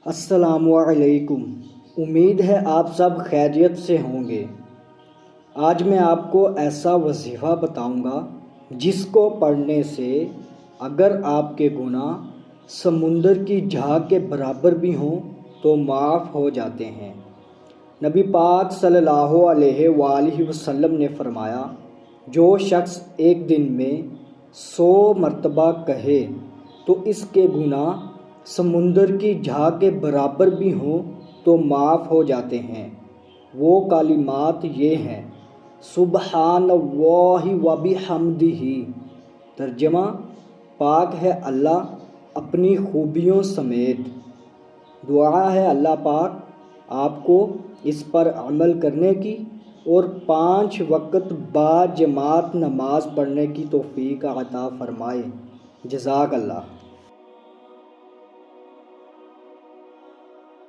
السلام علیکم۔ امید ہے آپ سب خیریت سے ہوں گے۔ آج میں آپ کو ایسا وظیفہ بتاؤں گا جس کو پڑھنے سے اگر آپ کے گناہ سمندر کی جھاگ کے برابر بھی ہوں تو معاف ہو جاتے ہیں۔ نبی پاک صلی اللہ علیہ وآلہ وسلم نے فرمایا، جو شخص ایک دن میں 100 مرتبہ کہے تو اس کے گناہ سمندر کی جھاگ کے برابر بھی ہوں تو معاف ہو جاتے ہیں۔ وہ کلمات یہ ہیں: سبحان اللہ و بحمدہ، ترجمہ: پاک ہے اللہ اپنی خوبیوں سمیت۔ دعا ہے اللہ پاک آپ کو اس پر عمل کرنے کی اور 5 وقت با جماعت نماز پڑھنے کی توفیق عطا فرمائے۔ جزاک اللہ۔